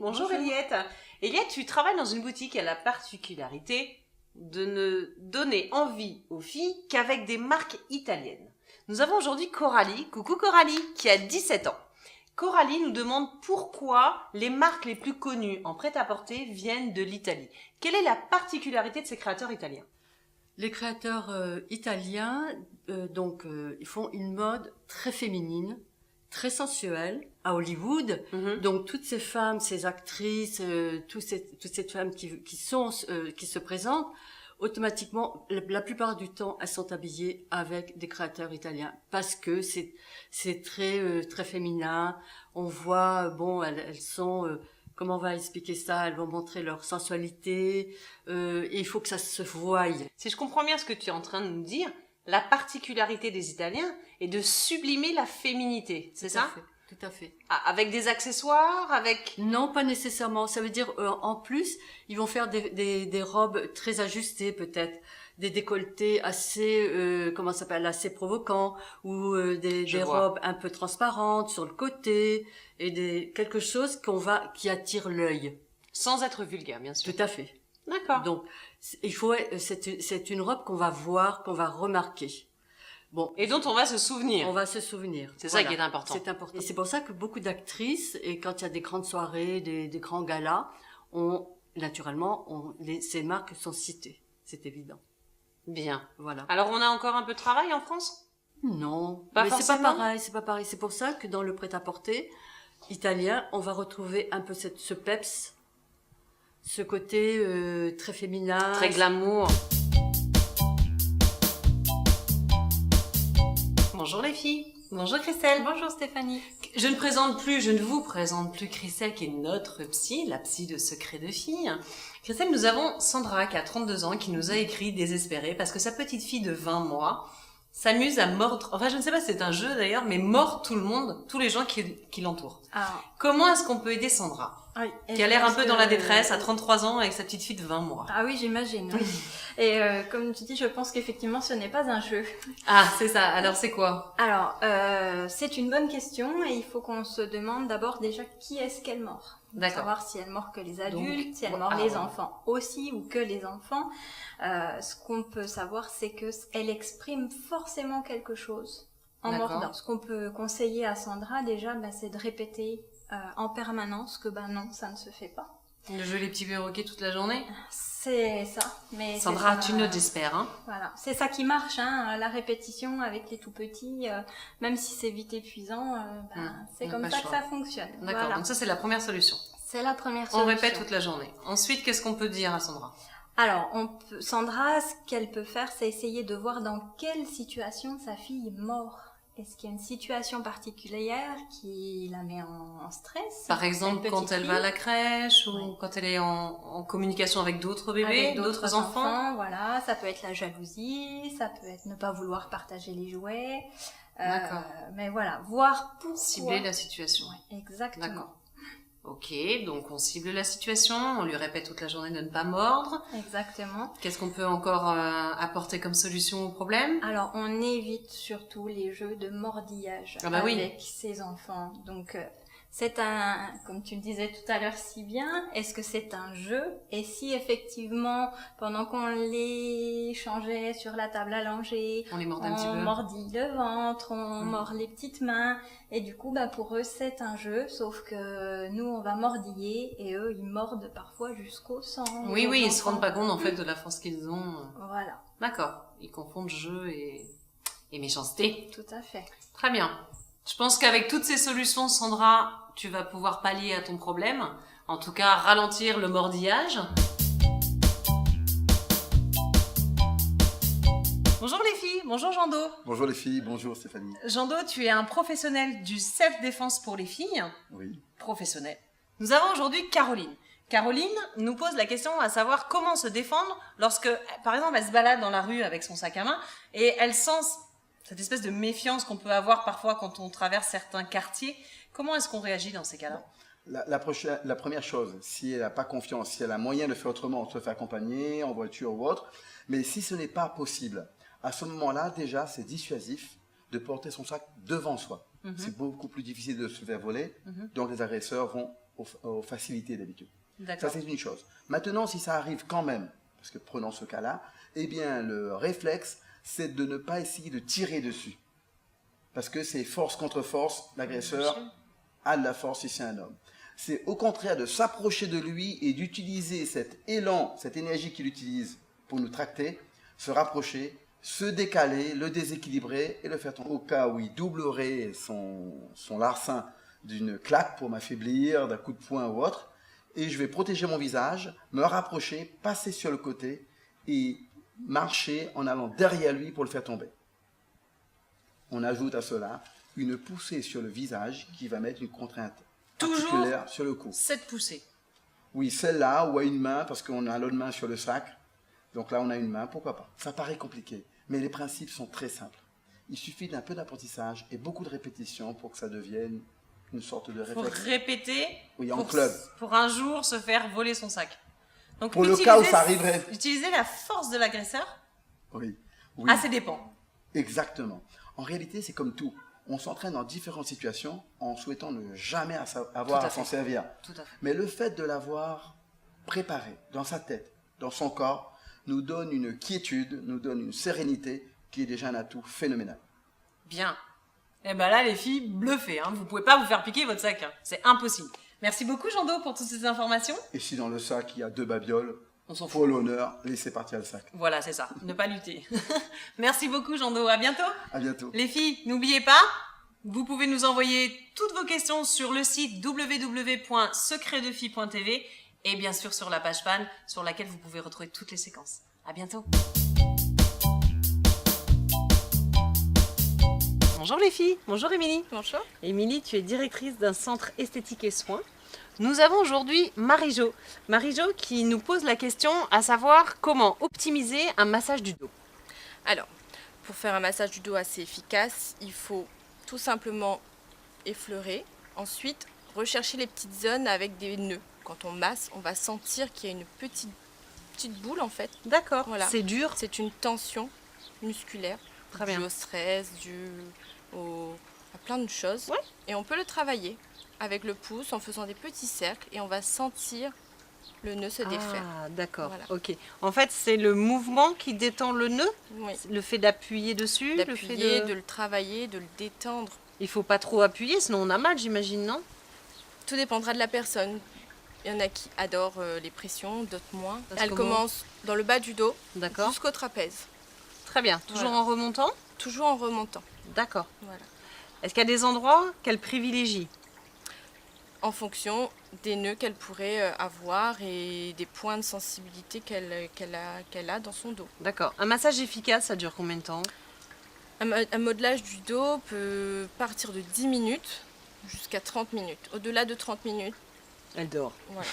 Bonjour Eliette. Eliette, tu travailles dans une boutique qui a la particularité de ne donner envie aux filles qu'avec des marques italiennes. Nous avons aujourd'hui Coralie, coucou Coralie, qui a 17 ans. Coralie nous demande pourquoi les marques les plus connues en prêt-à-porter viennent de l'Italie. Quelle est la particularité de ces créateurs italiens ? Les créateurs italiens, ils font une mode très féminine, très sensuelle, à Hollywood. Donc toutes ces femmes, ces actrices, toutes ces femmes qui se présentent, automatiquement, la plupart du temps, elles sont habillées avec des créateurs italiens parce que c'est très féminin. On voit, elles sont comment on va expliquer ça? Elles vont montrer leur sensualité. Et il faut que ça se voie. Si je comprends bien ce que tu es en train de nous dire, la particularité des Italiens est de sublimer la féminité, c'est ça ? Tout à fait. Ah, avec des accessoires, avec... Non, pas nécessairement. Ça veut dire, en plus, ils vont faire des robes très ajustées, peut-être. Des décolletés assez, assez provocants, ou des robes un peu transparentes sur le côté, et quelque chose qui attire l'œil. Sans être vulgaire, bien sûr. Tout à fait. D'accord. Donc, c'est une robe qu'on va voir, qu'on va remarquer. Bon. Et dont on va se souvenir. On va se souvenir. C'est ça qui est important. C'est important. Et c'est pour ça que beaucoup d'actrices, et quand il y a des grandes soirées, des grands galas, ces marques sont citées. C'est évident. Bien. Voilà. Alors, on a encore un peu de travail en France ? Non. Pas mais forcément. C'est pas pareil. C'est pour ça que dans le prêt-à-porter italien, on va retrouver un peu ce peps, ce côté très féminin. Très glamour. Bonjour les filles. Bonjour Christelle. Bonjour Stéphanie. Je ne vous présente plus Christelle qui est notre psy, la psy de Secret de Filles. Christelle, nous avons Sandra qui a 32 ans qui nous a écrit désespérée parce que sa petite fille de 20 mois s'amuse à mordre, enfin je ne sais pas si c'est un jeu d'ailleurs, mais mord tout le monde, tous les gens qui l'entourent. Ah. Comment est-ce qu'on peut aider Sandra ? Oui, qui a l'air un peu dans la détresse à 33 ans avec sa petite fille de 20 mois. Ah oui, j'imagine. Oui. Et comme tu dis, je pense qu'effectivement, ce n'est pas un jeu. Ah, c'est ça. Alors, c'est quoi ? Alors, c'est une bonne question et il faut qu'on se demande d'abord déjà qui est-ce qu'elle mord. D'accord. Savoir si elle mord que les adultes, si elle mord les enfants aussi ou que les enfants. Ce qu'on peut savoir, c'est que elle exprime forcément quelque chose en mordant. Ce qu'on peut conseiller à Sandra déjà, c'est de répéter en permanence que non, ça ne se fait pas. De jouer les petits perroquets toute la journée ? C'est ça. Mais Sandra, tu notes, j'espère. Hein. Voilà, c'est ça qui marche, la répétition avec les tout petits, même si c'est vite épuisant, c'est comme ça que ça fonctionne. D'accord, voilà. Donc ça c'est la première solution. C'est la première solution. On répète toute la journée. Ensuite, qu'est-ce qu'on peut dire à Sandra ? Alors, Sandra, ce qu'elle peut faire, c'est essayer de voir dans quelle situation sa fille mord. Est-ce qu'il y a une situation particulière qui la met en stress ? Par exemple, quand elle va à la crèche ou quand elle est en communication avec d'autres bébés, avec d'autres enfants. Voilà, ça peut être la jalousie, ça peut être ne pas vouloir partager les jouets. D'accord. Mais voilà, voir pourquoi. Cibler la situation. Ouais, exactement. D'accord. Ok, donc on cible la situation, on lui répète toute la journée de ne pas mordre. Exactement. Qu'est-ce qu'on peut encore apporter comme solution au problème ? Alors, on évite surtout les jeux de mordillage avec ses enfants. Donc, c'est comme tu le disais tout à l'heure si bien, est-ce que c'est un jeu ? Et si effectivement, pendant qu'on les changeait sur la table à langer, on les mord un petit peu. On mordit le ventre, on mord les petites mains, et du coup, pour eux, c'est un jeu, sauf que nous, on va mordiller, et eux, ils mordent parfois jusqu'au sang. Oui, ils se rendent pas compte, en fait, de la force qu'ils ont. Voilà. D'accord. Ils confondent jeu et méchanceté. Tout à fait. Très bien. Je pense qu'avec toutes ces solutions, Sandra, tu vas pouvoir pallier à ton problème. En tout cas, ralentir le mordillage. Bonjour les filles, bonjour Jando. Bonjour les filles, bonjour Stéphanie. Jando, tu es un professionnel du self-défense pour les filles. Oui. Professionnel. Nous avons aujourd'hui Caroline. Caroline nous pose la question à savoir comment se défendre lorsque, par exemple, elle se balade dans la rue avec son sac à main et elle sent cette espèce de méfiance qu'on peut avoir parfois quand on traverse certains quartiers. Comment est-ce qu'on réagit dans ces cas-là ? La première chose, si elle n'a pas confiance, si elle a moyen de faire autrement, on se fait accompagner en voiture ou autre, mais si ce n'est pas possible, à ce moment-là, déjà, c'est dissuasif de porter son sac devant soi. C'est beaucoup plus difficile de se faire voler, donc les agresseurs vont aux facilités d'habitude. Ça, c'est une chose. Maintenant, si ça arrive quand même, parce que prenons ce cas-là, eh bien, le réflexe, c'est de ne pas essayer de tirer dessus. Parce que c'est force contre force, l'agresseur a de la force si c'est un homme. C'est au contraire de s'approcher de lui et d'utiliser cet élan, cette énergie qu'il utilise pour nous tracter, se rapprocher, se décaler, le déséquilibrer et le faire tomber. Au cas où il doublerait son larcin d'une claque pour m'affaiblir, d'un coup de poing ou autre, et je vais protéger mon visage, me rapprocher, passer sur le côté et marcher en allant derrière lui pour le faire tomber. On ajoute à cela une poussée sur le visage qui va mettre une contrainte particulière sur le cou. Cette poussée. Oui, celle-là, ou à une main, parce qu'on a l'autre main sur le sac. Donc là, on a une main, pourquoi pas. Ça paraît compliqué, mais les principes sont très simples. Il suffit d'un peu d'apprentissage et beaucoup de répétitions pour que ça devienne une sorte de réflexe. Pour répéter, oui, en club. Pour un jour se faire voler son sac. Donc, pour le cas où ça arriverait. Utiliser la force de l'agresseur oui. à ses dépens. Exactement. En réalité, c'est comme tout. On s'entraîne dans différentes situations en souhaitant ne jamais avoir à s'en servir. Tout à fait. Mais le fait de l'avoir préparé dans sa tête, dans son corps, nous donne une quiétude, nous donne une sérénité qui est déjà un atout phénoménal. Bien. Et ben là, les filles, bluffez. Vous ne pouvez pas vous faire piquer votre sac. C'est impossible. Merci beaucoup, Jean-Do, pour toutes ces informations. Et si dans le sac, il y a 2 babioles, on s'en fout. Pour l'honneur, laissez partir le sac. Voilà, c'est ça. Ne pas lutter. Merci beaucoup, Jean-Do. À bientôt. À bientôt. Les filles, n'oubliez pas, vous pouvez nous envoyer toutes vos questions sur le site www.secretdefille.tv et bien sûr sur la page fan sur laquelle vous pouvez retrouver toutes les séquences. À bientôt. Bonjour les filles. Bonjour Émilie. Bonjour. Émilie, tu es directrice d'un centre esthétique et soins. Nous avons aujourd'hui Marie-Jo. Marie-Jo qui nous pose la question à savoir comment optimiser un massage du dos. Alors, pour faire un massage du dos assez efficace, il faut tout simplement effleurer. Ensuite, rechercher les petites zones avec des nœuds. Quand on masse, on va sentir qu'il y a une petite boule en fait. D'accord, voilà. C'est dur. C'est une tension musculaire. Très bien. Due au stress, à plein de choses. Ouais. Et on peut le travailler avec le pouce en faisant des petits cercles et on va sentir le nœud se défaire. Ah, d'accord, Voilà. ok. En fait, c'est le mouvement qui détend le nœud, Oui. le fait d'appuyer dessus, D'appuyer, le fait de le travailler, de le détendre. Il faut pas trop appuyer, sinon on a mal, j'imagine, non? Tout dépendra de la personne. Il y en a qui adorent les pressions, d'autres moins. Parce Elle comment commence dans le bas du dos D'accord. jusqu'au trapèze. Très bien. Toujours Voilà. en remontant? Toujours en remontant. D'accord. Voilà. Est-ce qu'il y a des endroits qu'elle privilégie? En fonction des nœuds qu'elle pourrait avoir et des points de sensibilité qu'elle a dans son dos. D'accord. Un massage efficace, ça dure combien de temps? Un modelage du dos peut partir de 10 minutes jusqu'à 30 minutes. Au-delà de 30 minutes, Elle dort. voilà.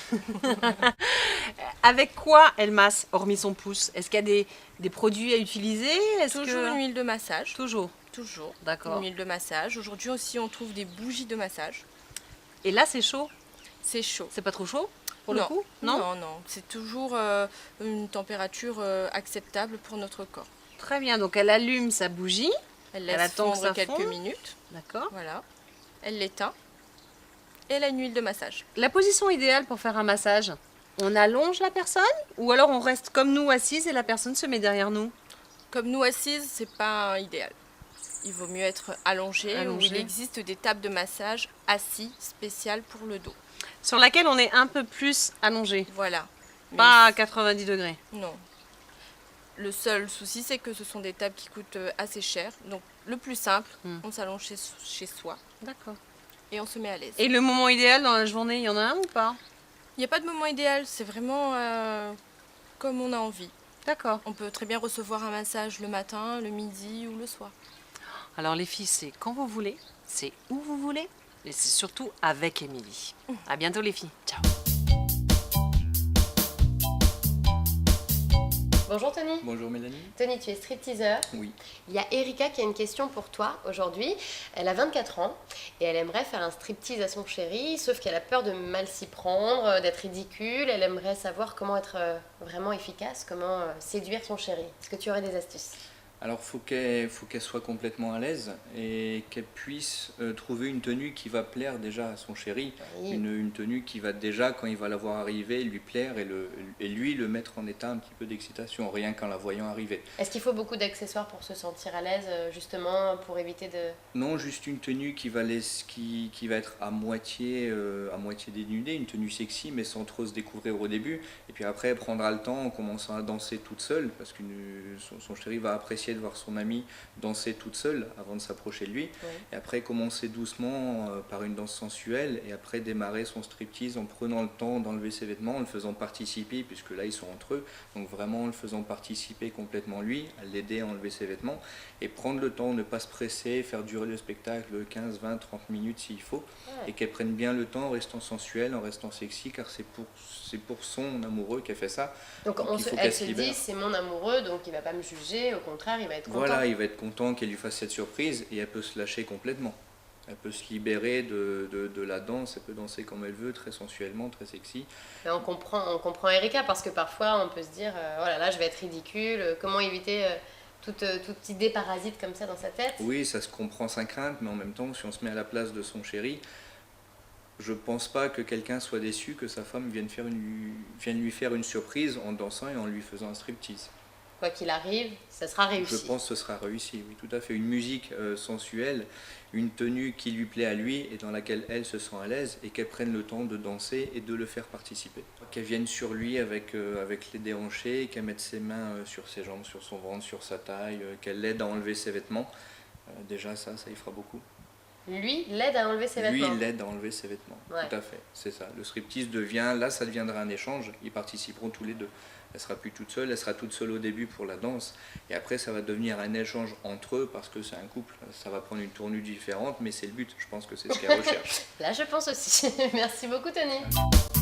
Avec quoi elle masse, hormis son pouce? Est-ce qu'il y a des produits à utiliser? Toujours une huile de massage. Toujours. Toujours. D'accord. Une huile de massage. Aujourd'hui aussi, on trouve des bougies de massage. Et là, c'est chaud? C'est chaud. C'est pas trop chaud pour non. le coup? Non. C'est toujours une température acceptable pour notre corps. Très bien. Donc elle allume sa bougie. Elle Elle laisse attend que fondre ça quelques fonde. minutes. D'accord. Voilà. Elle l'éteint. Et elle a une huile de massage. La position idéale pour faire un massage, on allonge la personne ou alors on reste comme nous assises et la personne se met derrière nous? Comme nous assises, c'est pas idéal. Il vaut mieux être allongé. Allongé. Où il existe des tables de massage assis spéciales pour le dos. Sur laquelle on est un peu plus allongé, Voilà. Mais pas à 90 degrés. non. Le seul souci, c'est que ce sont des tables qui coûtent assez cher. Donc, le plus simple, on s'allonge chez soi D'accord. et on se met à l'aise. Et le moment idéal dans la journée, il y en a un ou pas? Il n'y a pas de moment idéal, c'est vraiment comme on a envie. D'accord. On peut très bien recevoir un massage le matin, le midi ou le soir. Alors les filles, c'est quand vous voulez, c'est où vous voulez, et c'est surtout avec Émilie. À bientôt les filles. Ciao. Bonjour Tony. Bonjour Mélanie. Tony, tu es stripteaseur. Oui. Il y a Erika qui a une question pour toi aujourd'hui. Elle a 24 ans et elle aimerait faire un striptease à son chéri, sauf qu'elle a peur de mal s'y prendre, d'être ridicule. Elle aimerait savoir comment être vraiment efficace, comment séduire son chéri. Est-ce que tu aurais des astuces? Alors faut qu'elle soit complètement à l'aise et qu'elle puisse trouver une tenue qui va plaire déjà à son chéri, Oui. une tenue qui va déjà, quand il va la voir arriver, lui plaire et lui le mettre en état un petit peu d'excitation, rien qu'en la voyant arriver. Est-ce qu'il faut beaucoup d'accessoires pour se sentir à l'aise, justement, pour éviter de... Non, juste une tenue qui va être à moitié dénudée, une tenue sexy mais sans trop se découvrir au début. Et puis après, elle prendra le temps en commençant à danser toute seule, parce que son chéri va apprécier de voir son amie danser toute seule avant de s'approcher de lui. Oui. Et après, commencer doucement par une danse sensuelle et après démarrer son striptease en prenant le temps d'enlever ses vêtements, en le faisant participer, puisque là ils sont entre eux, donc vraiment en le faisant participer complètement lui, à l'aider à enlever ses vêtements et prendre le temps, ne pas se presser, faire durer le spectacle 15, 20, 30 minutes s'il faut, et qu'elle prenne bien le temps en restant sensuelle, en restant sexy, car c'est pour son amoureux qu'elle fait ça. Donc elle se dit, c'est mon amoureux, donc il va pas me juger, au contraire, il va être content. Voilà, il va être content qu'elle lui fasse cette surprise et elle peut se lâcher complètement. Elle peut se libérer de la danse, elle peut danser comme elle veut, très sensuellement, très sexy. Mais on comprend Erika, parce que parfois on peut se dire, oh là là, je vais être ridicule, comment éviter toute idée parasite comme ça dans sa tête? Oui, ça se comprend sa crainte, mais en même temps, si on se met à la place de son chéri, je pense pas que quelqu'un soit déçu que sa femme vienne lui faire une surprise en dansant et en lui faisant un striptease. Quoi qu'il arrive, ça sera réussi. Je pense que ce sera réussi, oui, tout à fait. Une musique sensuelle, une tenue qui lui plaît à lui et dans laquelle elle se sent à l'aise et qu'elle prenne le temps de danser et de le faire participer. Qu'elle vienne sur lui avec les déhanchés, qu'elle mette ses mains sur ses jambes, sur son ventre, sur sa taille, qu'elle l'aide à enlever ses vêtements. Déjà ça y fera beaucoup. Lui l'aide à enlever ses vêtements. Lui, il l'aide à enlever ses vêtements, Ouais. tout à fait, c'est ça. Le striptease ça deviendra un échange, ils participeront tous les deux. Elle sera plus toute seule, elle sera toute seule au début pour la danse, et après ça va devenir un échange entre eux parce que c'est un couple. Ça va prendre une tournure différente, mais c'est le but, je pense que c'est ce qu'elle recherche. Là, je pense aussi. Merci beaucoup, Tony.